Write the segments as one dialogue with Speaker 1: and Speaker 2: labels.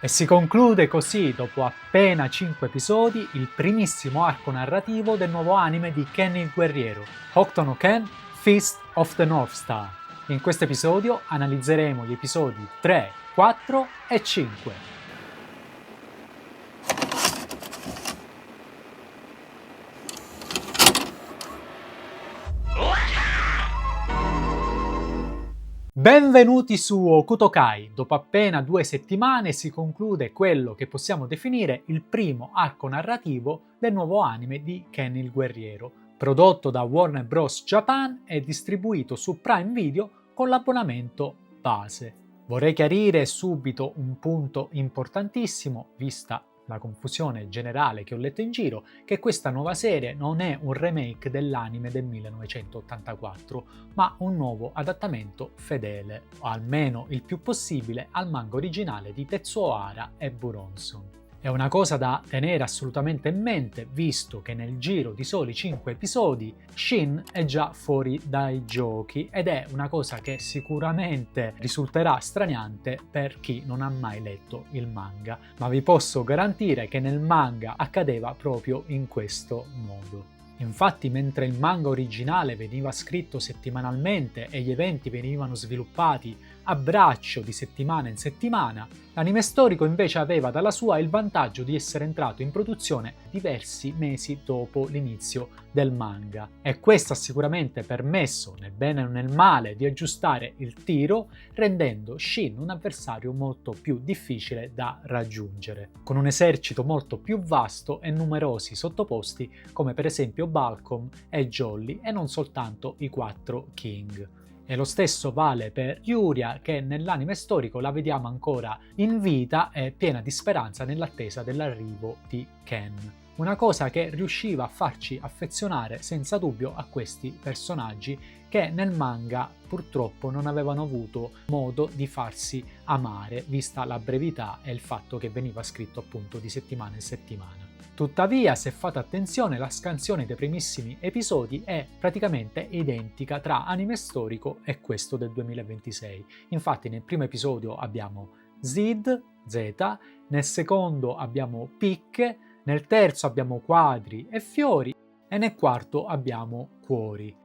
Speaker 1: E si conclude così, dopo appena 5 episodi, il primissimo arco narrativo del nuovo anime di Ken il Guerriero, Hokuto no Ken Fist of the North Star. In questo episodio analizzeremo gli episodi 3, 4 e 5. Benvenuti su Okutokai. Dopo appena 2 settimane si conclude quello che possiamo definire il primo arco narrativo del nuovo anime di Ken il Guerriero, prodotto da Warner Bros. Japan e distribuito su Prime Video con l'abbonamento base. Vorrei chiarire subito un punto importantissimo, vista la confusione generale che ho letto in giro, che questa nuova serie non è un remake dell'anime del 1984, ma un nuovo adattamento fedele, o almeno il più possibile, al manga originale di Tetsuo Hara e Buronson. È una cosa da tenere assolutamente in mente, visto che nel giro di soli 5 episodi Shin è già fuori dai giochi ed è una cosa che sicuramente risulterà straniante per chi non ha mai letto il manga, ma vi posso garantire che nel manga accadeva proprio in questo modo. Infatti, mentre il manga originale veniva scritto settimanalmente e gli eventi venivano sviluppati a braccio di settimana in settimana, l'anime storico invece aveva dalla sua il vantaggio di essere entrato in produzione diversi mesi dopo l'inizio del manga. E questo ha sicuramente permesso, nel bene o nel male, di aggiustare il tiro, rendendo Shin un avversario molto più difficile da raggiungere, con un esercito molto più vasto e numerosi sottoposti come per esempio Balcom e Jolly e non soltanto i 4 King. E lo stesso vale per Yuria, che nell'anime storico la vediamo ancora in vita e piena di speranza nell'attesa dell'arrivo di Ken. Una cosa che riusciva a farci affezionare senza dubbio a questi personaggi che nel manga purtroppo non avevano avuto modo di farsi amare, vista la brevità e il fatto che veniva scritto appunto di settimana in settimana. Tuttavia, se fate attenzione, la scansione dei primissimi episodi è praticamente identica tra anime storico e questo del 2026. Infatti nel primo episodio abbiamo Zid, Z, nel secondo abbiamo picche, nel terzo abbiamo quadri e fiori e nel quarto abbiamo cuori.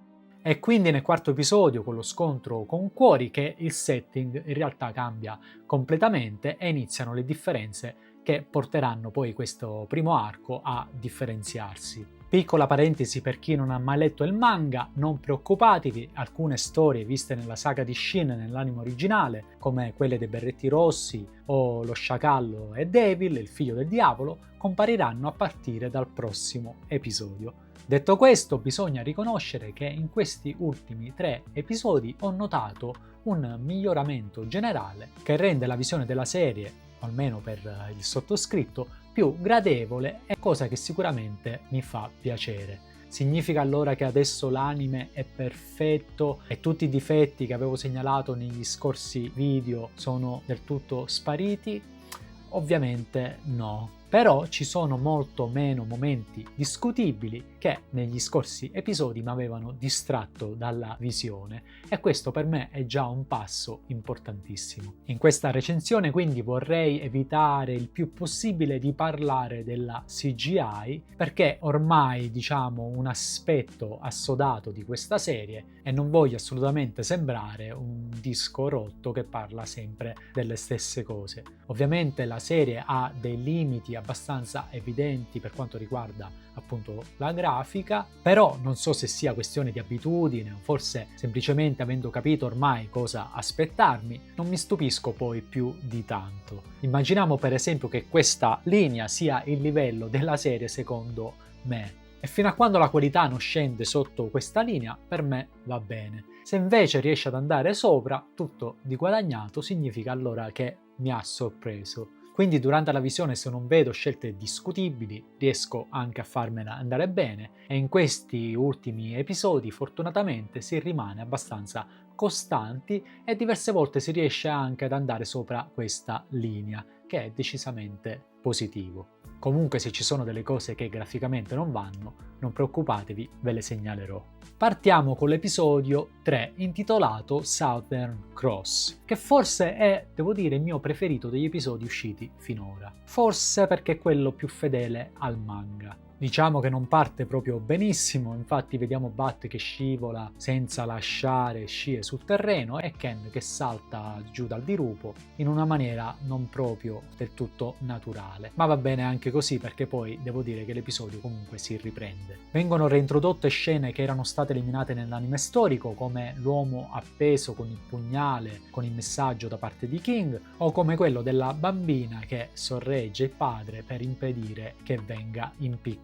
Speaker 1: E quindi nel quarto episodio, con lo scontro con Cuori, che il setting in realtà cambia completamente e iniziano le differenze che porteranno poi questo primo arco a differenziarsi. Piccola parentesi per chi non ha mai letto il manga, non preoccupatevi, alcune storie viste nella saga di Shin nell'anime originale, come quelle dei Berretti Rossi o lo sciacallo e Devil, il figlio del diavolo, compariranno a partire dal prossimo episodio. Detto questo, bisogna riconoscere che in questi ultimi 3 episodi ho notato un miglioramento generale che rende la visione della serie, almeno per il sottoscritto, più gradevole e cosa che sicuramente mi fa piacere. Significa allora che adesso l'anime è perfetto e tutti i difetti che avevo segnalato negli scorsi video sono del tutto spariti? Ovviamente no. Però ci sono molto meno momenti discutibili che negli scorsi episodi mi avevano distratto dalla visione e questo per me è già un passo importantissimo. In questa recensione quindi vorrei evitare il più possibile di parlare della CGI perché ormai un aspetto assodato di questa serie e non voglio assolutamente sembrare un disco rotto che parla sempre delle stesse cose. Ovviamente la serie ha dei limiti abbastanza evidenti per quanto riguarda appunto la grafica, però non so se sia questione di abitudine o forse semplicemente avendo capito ormai cosa aspettarmi, non mi stupisco poi più di tanto. Immaginiamo per esempio che questa linea sia il livello della serie secondo me. E fino a quando la qualità non scende sotto questa linea, per me va bene. Se invece riesce ad andare sopra, tutto di guadagnato, significa allora che mi ha sorpreso. Quindi durante la visione, se non vedo scelte discutibili, riesco anche a farmela andare bene e in questi ultimi episodi fortunatamente si rimane abbastanza costanti e diverse volte si riesce anche ad andare sopra questa linea, che è decisamente positivo. Comunque se ci sono delle cose che graficamente non vanno, non preoccupatevi, ve le segnalerò. Partiamo con l'episodio 3 intitolato Southern Cross, che forse è, devo dire, il mio preferito degli episodi usciti finora. Forse perché è quello più fedele al manga. Diciamo che non parte proprio benissimo, infatti vediamo Bat che scivola senza lasciare scie sul terreno e Ken che salta giù dal dirupo in una maniera non proprio del tutto naturale. Ma va bene anche così, perché poi devo dire che l'episodio comunque si riprende. Vengono reintrodotte scene che erano state eliminate nell'anime storico, come l'uomo appeso con il pugnale con il messaggio da parte di King, o come quello della bambina che sorregge il padre per impedire che venga impiccato.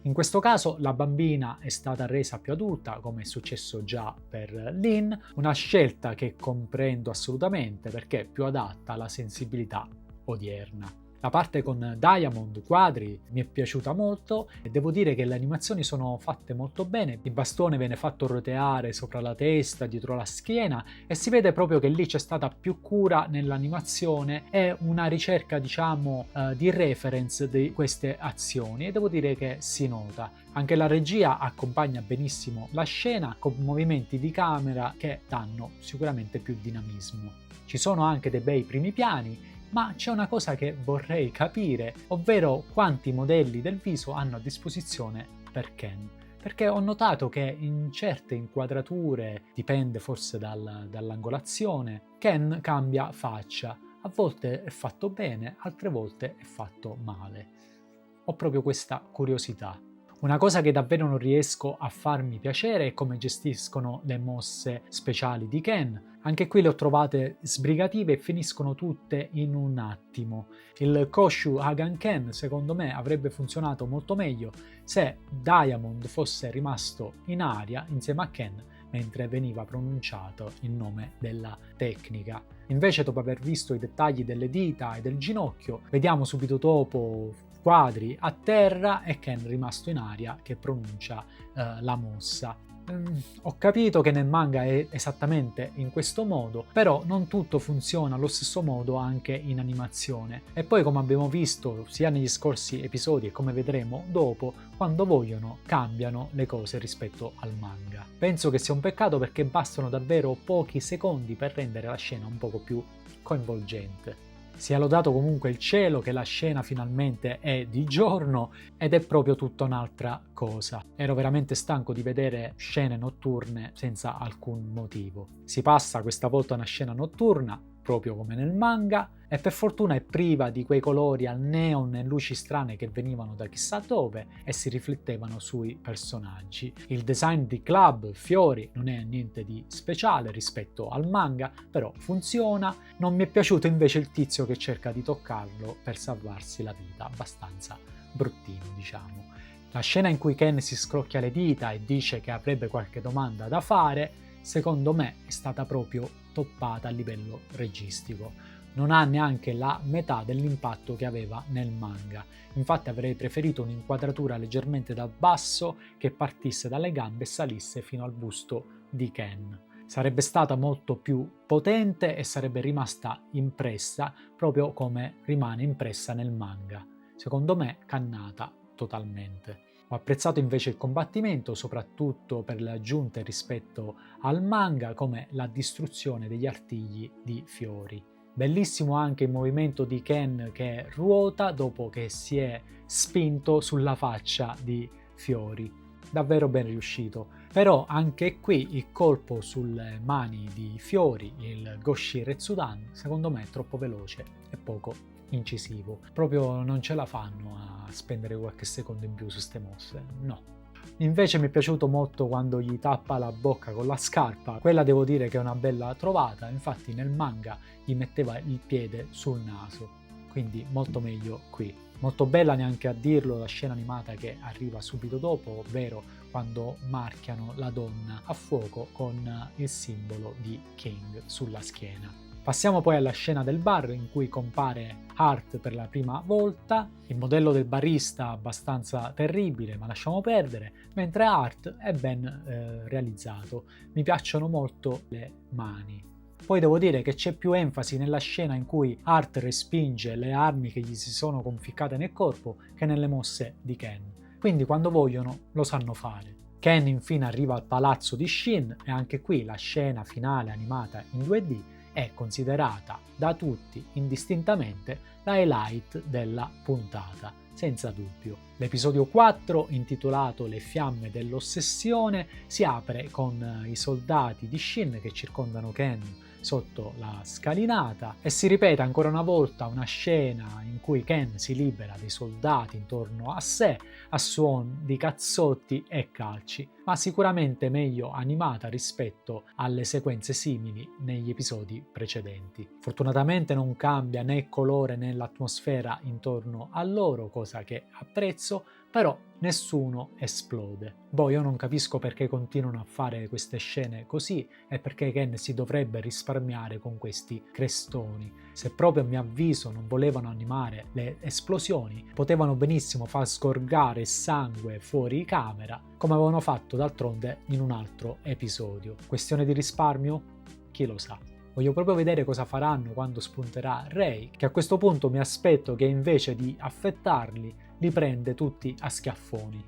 Speaker 1: In questo caso la bambina è stata resa più adulta, come è successo già per Lin, una scelta che comprendo assolutamente perché è più adatta alla sensibilità odierna. La parte con Diamond Quadri mi è piaciuta molto e devo dire che le animazioni sono fatte molto bene. Il bastone viene fatto roteare sopra la testa, dietro la schiena e si vede proprio che lì c'è stata più cura nell'animazione e una ricerca, diciamo, di reference di queste azioni, e devo dire che si nota. Anche la regia accompagna benissimo la scena con movimenti di camera che danno sicuramente più dinamismo. Ci sono anche dei bei primi piani, ma c'è una cosa che vorrei capire, ovvero quanti modelli del viso hanno a disposizione per Ken. Perché ho notato che in certe inquadrature, dipende forse dall'angolazione, Ken cambia faccia. A volte è fatto bene, altre volte è fatto male. Ho proprio questa curiosità. Una cosa che davvero non riesco a farmi piacere è come gestiscono le mosse speciali di Ken. Anche qui le ho trovate sbrigative e finiscono tutte in un attimo. Il Koshu Hagan Ken secondo me avrebbe funzionato molto meglio se Diamond fosse rimasto in aria insieme a Ken mentre veniva pronunciato il nome della tecnica. Invece, dopo aver visto i dettagli delle dita e del ginocchio, vediamo subito dopo Quadri a terra e Ken rimasto in aria che pronuncia la mossa. Ho capito che nel manga è esattamente in questo modo, però non tutto funziona allo stesso modo anche in animazione. E poi, come abbiamo visto sia negli scorsi episodi e come vedremo dopo, quando vogliono cambiano le cose rispetto al manga. Penso che sia un peccato perché bastano davvero pochi secondi per rendere la scena un poco più coinvolgente. Sia lodato comunque il cielo che la scena finalmente è di giorno ed è proprio tutta un'altra cosa. Ero veramente stanco di vedere scene notturne senza alcun motivo. Si passa questa volta a una scena notturna, proprio come nel manga, e per fortuna è priva di quei colori al neon e luci strane che venivano da chissà dove e si riflettevano sui personaggi. Il design di Club, fiori, non è niente di speciale rispetto al manga, però funziona. Non mi è piaciuto invece il tizio che cerca di toccarlo per salvarsi la vita, abbastanza bruttino, diciamo. La scena in cui Ken si scrocchia le dita e dice che avrebbe qualche domanda da fare, secondo me è stata proprio toppata a livello registico. Non ha neanche la metà dell'impatto che aveva nel manga. Infatti avrei preferito un'inquadratura leggermente dal basso che partisse dalle gambe e salisse fino al busto di Ken. Sarebbe stata molto più potente e sarebbe rimasta impressa proprio come rimane impressa nel manga. Secondo me cannata totalmente. Ho apprezzato invece il combattimento, soprattutto per le aggiunte rispetto al manga, come la distruzione degli artigli di fiori. Bellissimo anche il movimento di Ken che ruota dopo che si è spinto sulla faccia di fiori. Davvero ben riuscito. Però anche qui il colpo sulle mani di fiori, il Goshi Retsudan, secondo me è troppo veloce e poco incisivo. Proprio non ce la fanno a spendere qualche secondo in più su ste mosse, no. Invece mi è piaciuto molto quando gli tappa la bocca con la scarpa, quella devo dire che è una bella trovata, infatti nel manga gli metteva il piede sul naso, quindi molto meglio qui. Molto bella neanche a dirlo la scena animata che arriva subito dopo, ovvero quando marchiano la donna a fuoco con il simbolo di King sulla schiena. Passiamo poi alla scena del bar in cui compare Hart per la prima volta, il modello del barista abbastanza terribile, ma lasciamo perdere, mentre Hart è ben realizzato. Mi piacciono molto le mani. Poi devo dire che c'è più enfasi nella scena in cui Hart respinge le armi che gli si sono conficcate nel corpo che nelle mosse di Ken. Quindi quando vogliono lo sanno fare. Ken infine arriva al palazzo di Shin e anche qui la scena finale animata in 2D è considerata da tutti indistintamente la highlight della puntata, senza dubbio. L'episodio 4, intitolato Le fiamme dell'ossessione, si apre con i soldati di Shin che circondano Ken sotto la scalinata e si ripete ancora una volta una scena in cui Ken si libera dei soldati intorno a sé a suon di cazzotti e calci, ma sicuramente meglio animata rispetto alle sequenze simili negli episodi precedenti. Fortunatamente non cambia né il colore né l'atmosfera intorno a loro, cosa che apprezzo, però nessuno esplode. Io non capisco perché continuano a fare queste scene così e perché Ken si dovrebbe risparmiare con questi crestoni. Se proprio a mio avviso non volevano animare le esplosioni, potevano benissimo far sgorgare il sangue fuori camera, come avevano fatto d'altronde in un altro episodio. Questione di risparmio? Chi lo sa. Voglio proprio vedere cosa faranno quando spunterà Rey, che a questo punto mi aspetto che invece di affettarli li prende tutti a schiaffoni.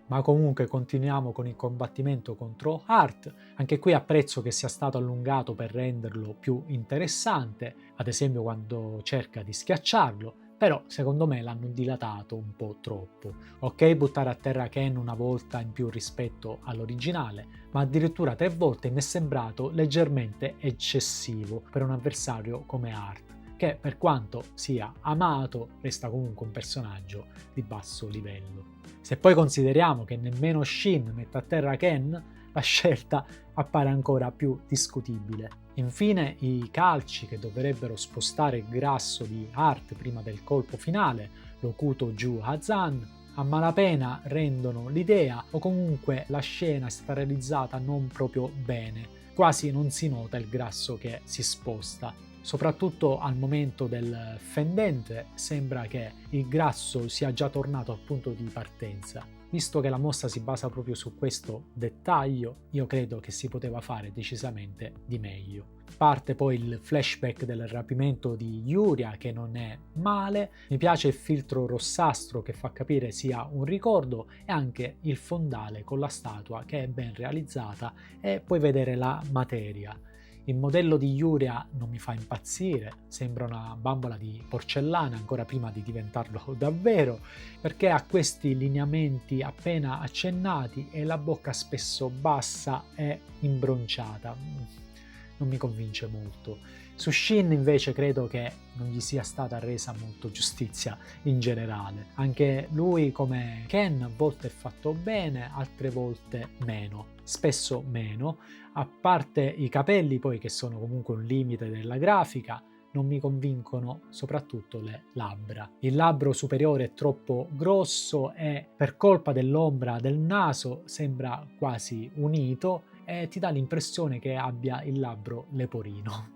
Speaker 1: Ma comunque continuiamo con il combattimento contro Hart. Anche qui apprezzo che sia stato allungato per renderlo più interessante, ad esempio quando cerca di schiacciarlo, però secondo me l'hanno dilatato un po' troppo. Ok buttare a terra Ken una volta in più rispetto all'originale, ma addirittura 3 volte mi è sembrato leggermente eccessivo per un avversario come Hart, che per quanto sia amato resta comunque un personaggio di basso livello. Se poi consideriamo che nemmeno Shin mette a terra Ken, la scelta appare ancora più discutibile. Infine i calci che dovrebbero spostare il grasso di Hart prima del colpo finale, Lokuto Ju Hazan, a malapena rendono l'idea o comunque la scena è stata realizzata non proprio bene, quasi non si nota il grasso che si sposta. Soprattutto al momento del fendente sembra che il grasso sia già tornato al punto di partenza. Visto che la mossa si basa proprio su questo dettaglio, io credo che si poteva fare decisamente di meglio. Parte poi il flashback del rapimento di Yuria, che non è male, mi piace il filtro rossastro che fa capire sia un ricordo e anche il fondale con la statua che è ben realizzata e puoi vedere la materia. Il modello di Yuria non mi fa impazzire, sembra una bambola di porcellana ancora prima di diventarlo davvero, perché ha questi lineamenti appena accennati e la bocca spesso bassa e imbronciata. Non mi convince molto. Su Shin invece credo che non gli sia stata resa molto giustizia in generale. Anche lui come Ken a volte è fatto bene, altre volte meno, spesso meno, a parte i capelli poi che sono comunque un limite della grafica. Non mi convincono soprattutto le labbra. Il labbro superiore è troppo grosso e per colpa dell'ombra del naso sembra quasi unito e ti dà l'impressione che abbia il labbro leporino.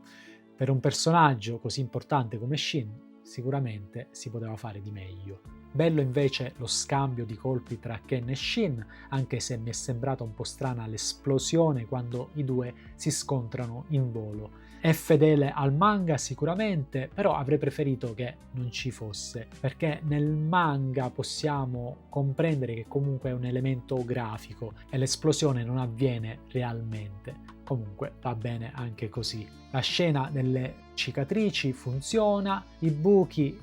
Speaker 1: Per un personaggio così importante come Shin sicuramente si poteva fare di meglio. Bello invece lo scambio di colpi tra Ken e Shin, anche se mi è sembrata un po' strana l'esplosione quando i due si scontrano in volo. È fedele al manga sicuramente, però avrei preferito che non ci fosse, perché nel manga possiamo comprendere che comunque è un elemento grafico e l'esplosione non avviene realmente. Comunque va bene anche così. La scena delle cicatrici funziona, i buchi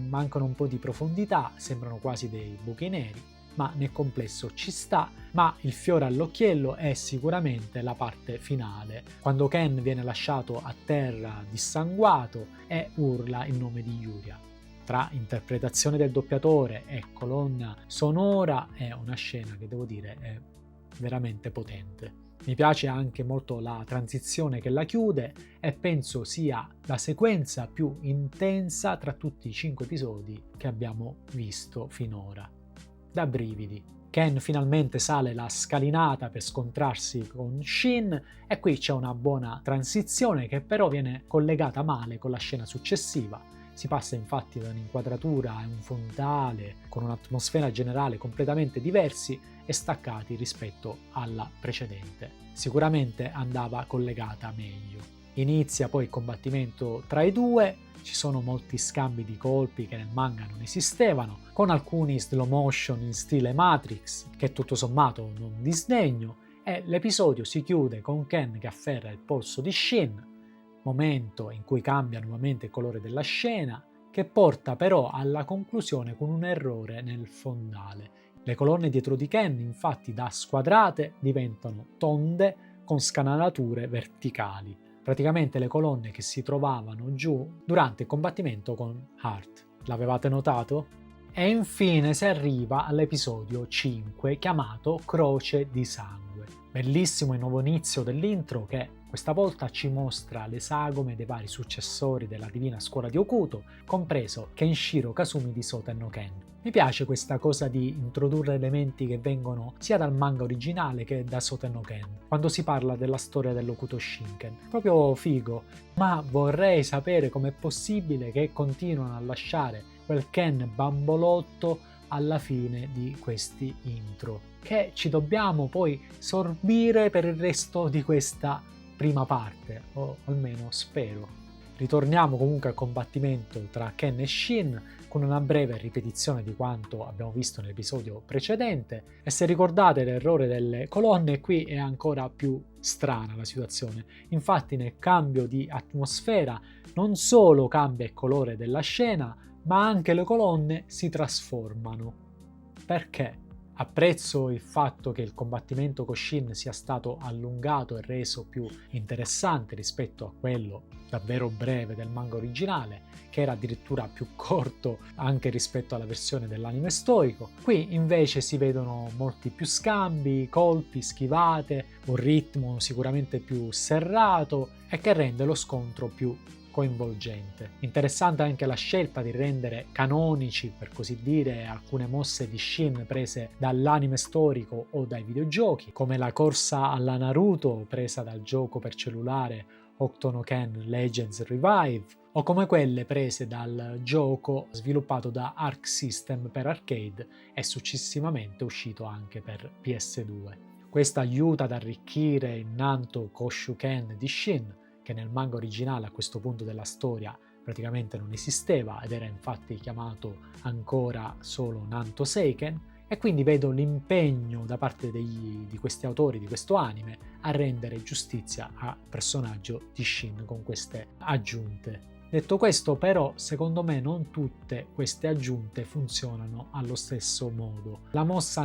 Speaker 1: mancano un po' di profondità, sembrano quasi dei buchi neri, ma nel complesso ci sta. Ma il fiore all'occhiello è sicuramente la parte finale, quando Ken viene lasciato a terra dissanguato e urla il nome di Yuria. Tra interpretazione del doppiatore e colonna sonora è una scena che devo dire è veramente potente. Mi piace anche molto la transizione che la chiude e penso sia la sequenza più intensa tra tutti i 5 episodi che abbiamo visto finora. Da brividi. Ken finalmente sale la scalinata per scontrarsi con Shin e qui c'è una buona transizione che però viene collegata male con la scena successiva, Si passa infatti da un'inquadratura a un frontale con un'atmosfera generale completamente diversi e staccati rispetto alla precedente. Sicuramente andava collegata meglio. Inizia poi il combattimento tra i due, ci sono molti scambi di colpi che nel manga non esistevano, con alcuni slow motion in stile Matrix, che tutto sommato non disdegno, e l'episodio si chiude con Ken che afferra il polso di Shin, momento in cui cambia nuovamente il colore della scena, che porta però alla conclusione con un errore nel fondale. Le colonne dietro di Ken, infatti, da squadrate diventano tonde con scanalature verticali. Praticamente le colonne che si trovavano giù durante il combattimento con Heart. L'avevate notato? E infine si arriva all'episodio 5 chiamato Croce di Sangue. Bellissimo il nuovo inizio dell'intro che questa volta ci mostra le sagome dei vari successori della divina scuola di Hokuto, compreso Kenshiro Kasumi di Soten no Ken. Mi piace questa cosa di introdurre elementi che vengono sia dal manga originale che da Soten no Ken, quando si parla della storia dell'Hokuto Shinken. Proprio figo, ma vorrei sapere com'è possibile che continuano a lasciare quel Ken bambolotto alla fine di questi intro, che ci dobbiamo poi sorbire per il resto di questa prima parte, o almeno spero. Ritorniamo comunque al combattimento tra Ken e Shin con una breve ripetizione di quanto abbiamo visto nell'episodio precedente, e se ricordate l'errore delle colonne, qui è ancora più strana la situazione. Infatti nel cambio di atmosfera non solo cambia il colore della scena, ma anche le colonne si trasformano. Perché? Apprezzo il fatto che il combattimento con Shin sia stato allungato e reso più interessante rispetto a quello davvero breve del manga originale, che era addirittura più corto anche rispetto alla versione dell'anime storico. Qui invece si vedono molti più scambi, colpi, schivate, un ritmo sicuramente più serrato e che rende lo scontro più coinvolgente. Interessante anche la scelta di rendere canonici, per così dire, alcune mosse di Shin prese dall'anime storico o dai videogiochi, come la corsa alla Naruto presa dal gioco per cellulare Hokuto no Ken Legends Revive, o come quelle prese dal gioco sviluppato da Arc System per arcade e successivamente uscito anche per PS2. Questo aiuta ad arricchire il Nanto Koshuken di Shin, che nel manga originale a questo punto della storia praticamente non esisteva ed era infatti chiamato ancora solo Nanto Seiken, e quindi vedo l'impegno da parte di questi autori di questo anime a rendere giustizia al personaggio di Shin con queste aggiunte. Detto questo, però, secondo me non tutte queste aggiunte funzionano allo stesso modo. La mossa,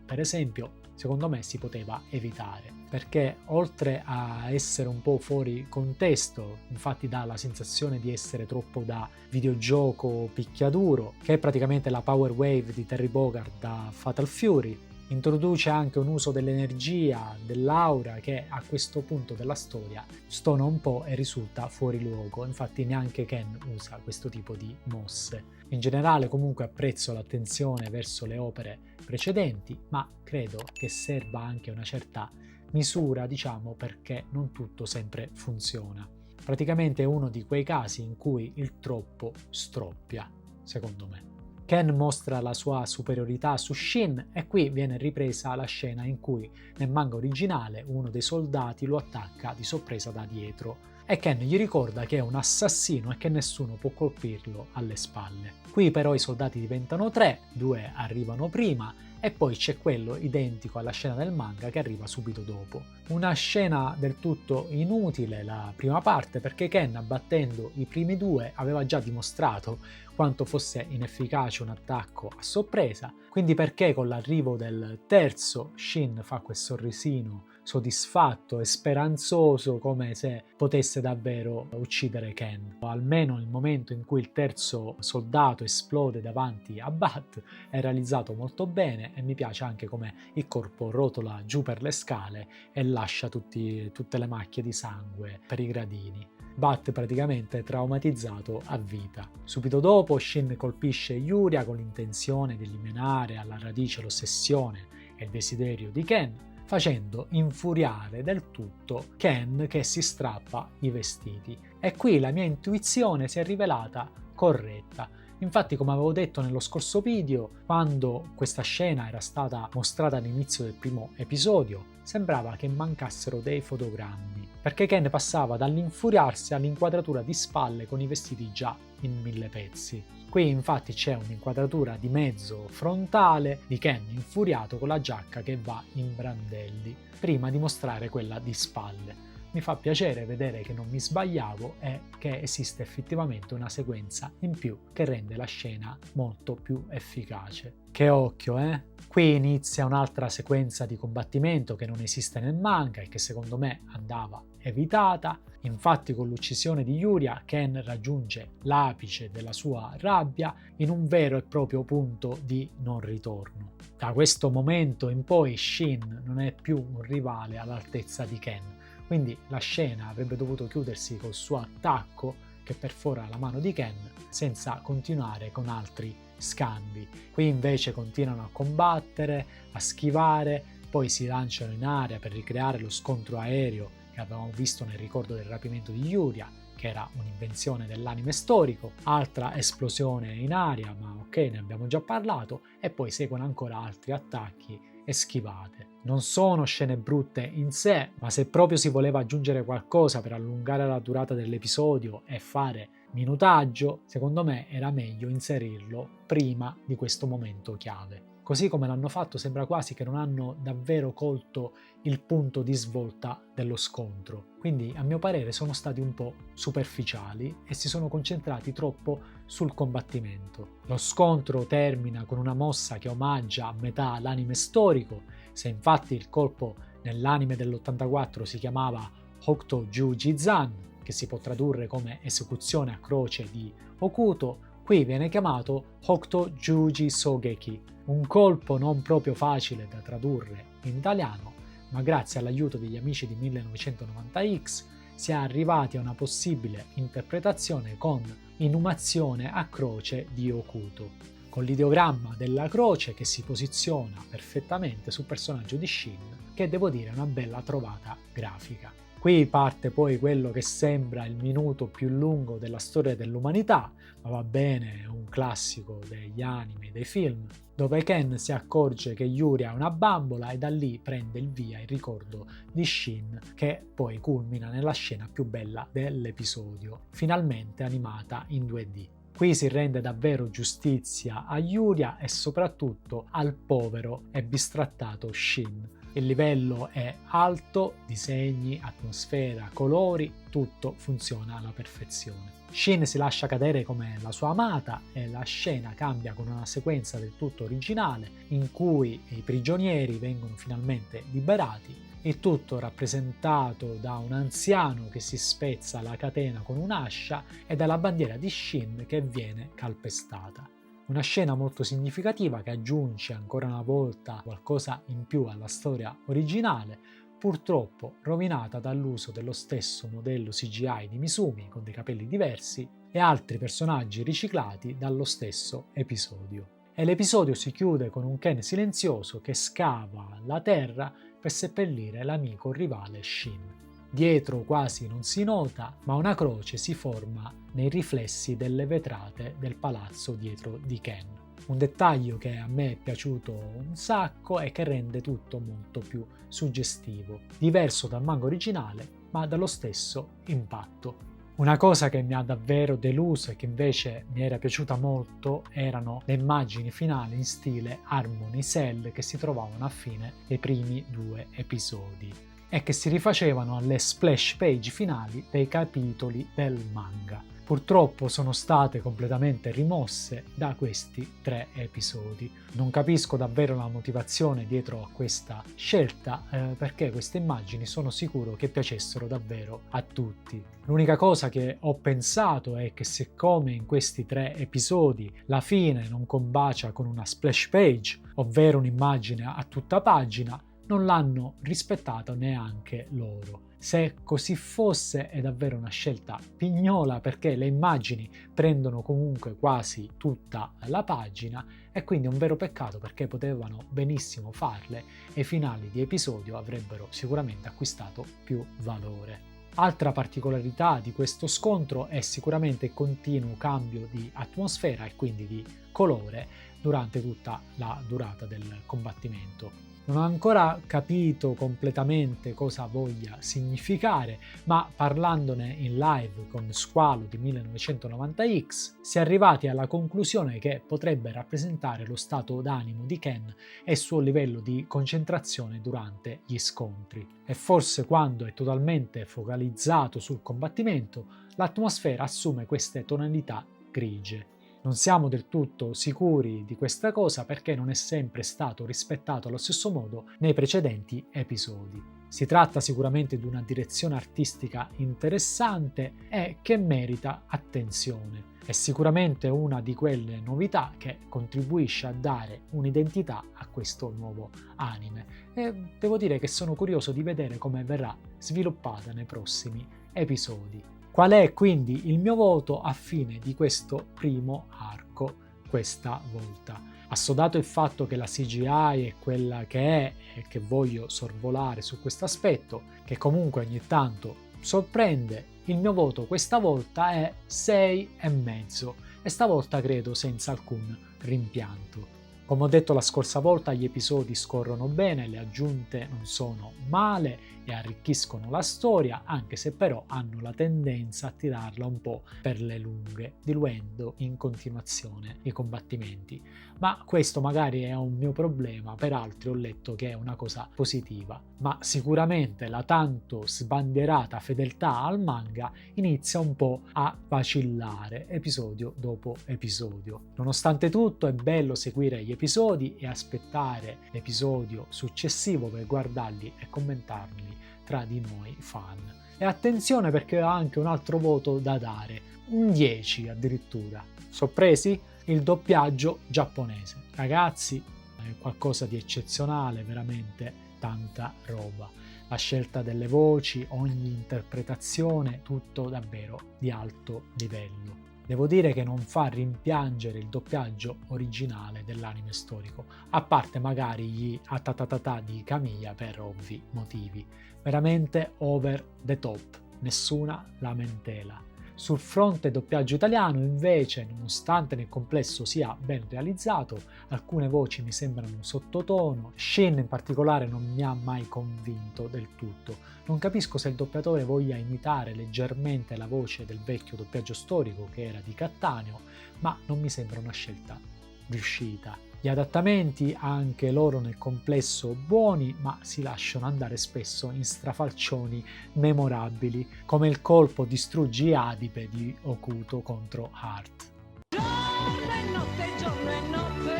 Speaker 1: per esempio, secondo me si poteva evitare, perché oltre a essere un po' fuori contesto, infatti dà la sensazione di essere troppo da videogioco picchiaduro, che è praticamente la Power Wave di Terry Bogard da Fatal Fury, introduce anche un uso dell'energia, dell'aura che a questo punto della storia stona un po' e risulta fuori luogo. Infatti neanche Ken usa questo tipo di mosse. In generale comunque apprezzo l'attenzione verso le opere precedenti, ma credo che serva anche una certa misura, diciamo, perché non tutto sempre funziona. Praticamente è uno di quei casi in cui il troppo stroppia, secondo me. Ken mostra la sua superiorità su Shin e qui viene ripresa la scena in cui nel manga originale uno dei soldati lo attacca di sorpresa da dietro e Ken gli ricorda che è un assassino e che nessuno può colpirlo alle spalle. Qui però i soldati diventano 3, 2 arrivano prima e poi c'è quello identico alla scena del manga che arriva subito dopo. Una scena del tutto inutile la prima parte, perché Ken, abbattendo i primi 2, aveva già dimostrato quanto fosse inefficace un attacco a sorpresa, quindi perché con l'arrivo del terzo Shin fa quel sorrisino soddisfatto e speranzoso come se potesse davvero uccidere Ken. Almeno il momento in cui il terzo soldato esplode davanti a Bat è realizzato molto bene e mi piace anche come il corpo rotola giù per le scale e lascia tutte le macchie di sangue per i gradini. Bat praticamente traumatizzato a vita. Subito dopo Shin colpisce Yuria con l'intenzione di eliminare alla radice l'ossessione e il desiderio di Ken, facendo infuriare del tutto Ken che si strappa i vestiti. E qui la mia intuizione si è rivelata corretta. Infatti, come avevo detto nello scorso video, quando questa scena era stata mostrata all'inizio del primo episodio, sembrava che mancassero dei fotogrammi, perché Ken passava dall'infuriarsi all'inquadratura di spalle con i vestiti già in 1000 pezzi. Qui infatti c'è un'inquadratura di mezzo frontale di Ken infuriato con la giacca che va in brandelli, prima di mostrare quella di spalle. Mi fa piacere vedere che non mi sbagliavo e che esiste effettivamente una sequenza in più che rende la scena molto più efficace. Che occhio, eh? Qui inizia un'altra sequenza di combattimento che non esiste nel manga e che secondo me andava evitata. Infatti con l'uccisione di Yuria, Ken raggiunge l'apice della sua rabbia in un vero e proprio punto di non ritorno. Da questo momento in poi Shin non è più un rivale all'altezza di Ken. Quindi la scena avrebbe dovuto chiudersi col suo attacco che perfora la mano di Ken senza continuare con altri scambi. Qui invece continuano a combattere, a schivare, poi si lanciano in aria per ricreare lo scontro aereo che avevamo visto nel ricordo del rapimento di Yuria, che era un'invenzione dell'anime storico, altra esplosione in aria, ma ok, ne abbiamo già parlato, e poi seguono ancora altri attacchi e schivate. Non sono scene brutte in sé, ma se proprio si voleva aggiungere qualcosa per allungare la durata dell'episodio e fare minutaggio, secondo me era meglio inserirlo prima di questo momento chiave. Così come l'hanno fatto sembra quasi che non hanno davvero colto il punto di svolta dello scontro. Quindi a mio parere sono stati un po' superficiali e si sono concentrati troppo sul combattimento. Lo scontro termina con una mossa che omaggia a metà l'anime storico. Se infatti il colpo nell'anime dell'84 si chiamava Hokuto Jujizan, che si può tradurre come esecuzione a croce di Okuto, qui viene chiamato Hokuto Juji Sogeki, un colpo non proprio facile da tradurre in italiano, ma grazie all'aiuto degli amici di 1990X si è arrivati a una possibile interpretazione con inumazione a croce di Okuto, con l'ideogramma della croce che si posiziona perfettamente sul personaggio di Shin, che devo dire è una bella trovata grafica. Qui parte poi quello che sembra il minuto più lungo della storia dell'umanità, ma va bene, è un classico degli anime, dei film, dove Ken si accorge che Yuria è una bambola e da lì prende il via il ricordo di Shin, che poi culmina nella scena più bella dell'episodio, finalmente animata in 2D. Qui si rende davvero giustizia a Yuria e soprattutto al povero e bistrattato Shin. Il livello è alto, disegni, atmosfera, colori, tutto funziona alla perfezione. Shin si lascia cadere come la sua amata e la scena cambia con una sequenza del tutto originale in cui i prigionieri vengono finalmente liberati, il tutto rappresentato da un anziano che si spezza la catena con un'ascia e dalla bandiera di Shin che viene calpestata. Una scena molto significativa che aggiunge ancora una volta qualcosa in più alla storia originale, purtroppo rovinata dall'uso dello stesso modello CGI di Misumi con dei capelli diversi e altri personaggi riciclati dallo stesso episodio. E l'episodio si chiude con un Ken silenzioso che scava la terra per seppellire l'amico rivale Shin. Dietro quasi non si nota, ma una croce si forma nei riflessi delle vetrate del palazzo dietro di Ken. Un dettaglio che a me è piaciuto un sacco e che rende tutto molto più suggestivo, diverso dal manga originale, ma dallo stesso impatto. Una cosa che mi ha davvero deluso e che invece mi era piaciuta molto erano le immagini finali in stile Harmony Cell che si trovavano a fine dei primi 2 episodi e che si rifacevano alle splash page finali dei capitoli del manga. Purtroppo sono state completamente rimosse da questi 3 episodi. Non capisco davvero la motivazione dietro a questa scelta, perché queste immagini sono sicuro che piacessero davvero a tutti. L'unica cosa che ho pensato è che siccome in questi 3 episodi la fine non combacia con una splash page, ovvero un'immagine a tutta pagina, non l'hanno rispettato neanche loro. Se così fosse è davvero una scelta pignola perché le immagini prendono comunque quasi tutta la pagina e quindi è un vero peccato perché potevano benissimo farle e i finali di episodio avrebbero sicuramente acquistato più valore. Altra particolarità di questo scontro è sicuramente il continuo cambio di atmosfera e quindi di colore durante tutta la durata del combattimento. Non ho ancora capito completamente cosa voglia significare, ma parlandone in live con Squalo di 1990X si è arrivati alla conclusione che potrebbe rappresentare lo stato d'animo di Ken e il suo livello di concentrazione durante gli scontri. E forse quando è totalmente focalizzato sul combattimento, l'atmosfera assume queste tonalità grigie. Non siamo del tutto sicuri di questa cosa perché non è sempre stato rispettato allo stesso modo nei precedenti episodi. Si tratta sicuramente di una direzione artistica interessante e che merita attenzione. È sicuramente una di quelle novità che contribuisce a dare un'identità a questo nuovo anime e devo dire che sono curioso di vedere come verrà sviluppata nei prossimi episodi. Qual è quindi il mio voto a fine di questo primo arco questa volta? Assodato il fatto che la CGI è quella che è e che voglio sorvolare su questo aspetto, che comunque ogni tanto sorprende, il mio voto questa volta è 6,5 e stavolta credo senza alcun rimpianto. Come ho detto la scorsa volta, gli episodi scorrono bene, le aggiunte non sono male e arricchiscono la storia, anche se però hanno la tendenza a tirarla un po' per le lunghe, diluendo in continuazione i combattimenti. Ma questo magari è un mio problema, per altri ho letto che è una cosa positiva. Ma sicuramente la tanto sbandierata fedeltà al manga inizia un po' a vacillare episodio dopo episodio. Nonostante tutto è bello seguire gli episodi e aspettare l'episodio successivo per guardarli e commentarli tra di noi fan. E attenzione perché ho anche un altro voto da dare, un 10 addirittura. Sorpresi? Il doppiaggio giapponese. Ragazzi, è qualcosa di eccezionale, veramente tanta roba. La scelta delle voci, ogni interpretazione, tutto davvero di alto livello. Devo dire che non fa rimpiangere il doppiaggio originale dell'anime storico, a parte magari gli atatatata di Kamiya per ovvi motivi. Veramente over the top, nessuna lamentela. Sul fronte doppiaggio italiano, invece, nonostante nel complesso sia ben realizzato, alcune voci mi sembrano sottotono. Shin in particolare non mi ha mai convinto del tutto. Non capisco se il doppiatore voglia imitare leggermente la voce del vecchio doppiaggio storico che era di Cattaneo, ma non mi sembra una scelta riuscita. Gli adattamenti, anche loro nel complesso buoni, ma si lasciano andare spesso in strafalcioni memorabili, come il colpo distruggi Adipe di Okuto contro Heart.
Speaker 2: Giorno e notte,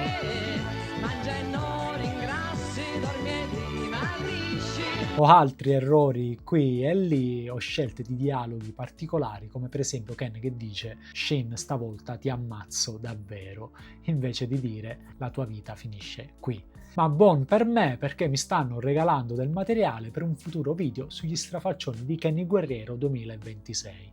Speaker 2: mangia e non ingrassi, dormi e dimagrisci.
Speaker 1: Ho altri errori qui e lì, ho scelte di dialoghi particolari, come per esempio Ken che dice Shin stavolta ti ammazzo davvero, invece di dire la tua vita finisce qui. Ma buon per me perché mi stanno regalando del materiale per un futuro video sugli strafalcioni di Ken il Guerriero 2026.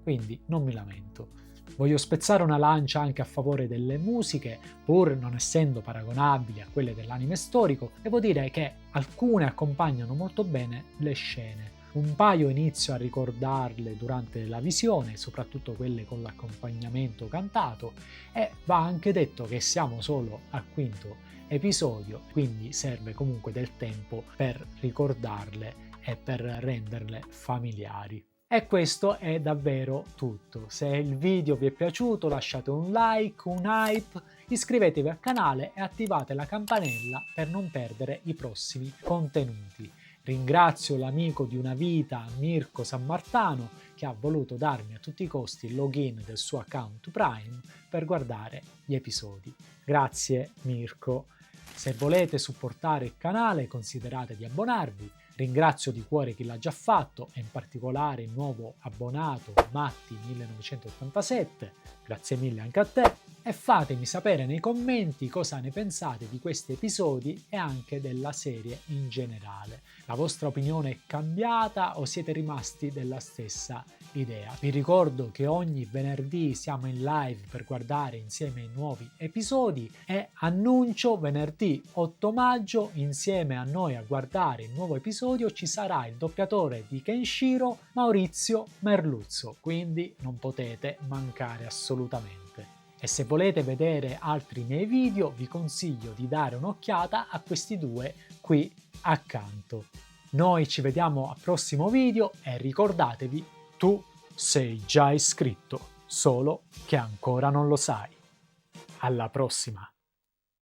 Speaker 1: Quindi non mi lamento. Voglio spezzare una lancia anche a favore delle musiche, pur non essendo paragonabili a quelle dell'anime storico, devo dire che alcune accompagnano molto bene le scene. Un paio inizio a ricordarle durante la visione, soprattutto quelle con l'accompagnamento cantato, e va anche detto che siamo solo al quinto episodio, quindi serve comunque del tempo per ricordarle e per renderle familiari. E questo è davvero tutto. Se il video vi è piaciuto lasciate un like, un hype, iscrivetevi al canale e attivate la campanella per non perdere i prossimi contenuti. Ringrazio l'amico di una vita Mirko Sammartano che ha voluto darmi a tutti i costi il login del suo account Prime per guardare gli episodi. Grazie Mirko. Se volete supportare il canale considerate di abbonarvi. Ringrazio di cuore chi l'ha già fatto e in particolare il nuovo abbonato Matti 1987. Grazie mille anche a te e fatemi sapere nei commenti cosa ne pensate di questi episodi e anche della serie in generale. La vostra opinione è cambiata o siete rimasti della stessa idea? Vi ricordo che ogni venerdì siamo in live per guardare insieme i nuovi episodi e annuncio venerdì 8 maggio insieme a noi a guardare il nuovo episodio ci sarà il doppiatore di Kenshiro, Maurizio Merluzzo, quindi non potete mancare assolutamente. E se volete vedere altri miei video vi consiglio di dare un'occhiata a questi due qui accanto. Noi ci vediamo al prossimo video e ricordatevi, tu sei già iscritto, solo che ancora non lo sai. Alla prossima!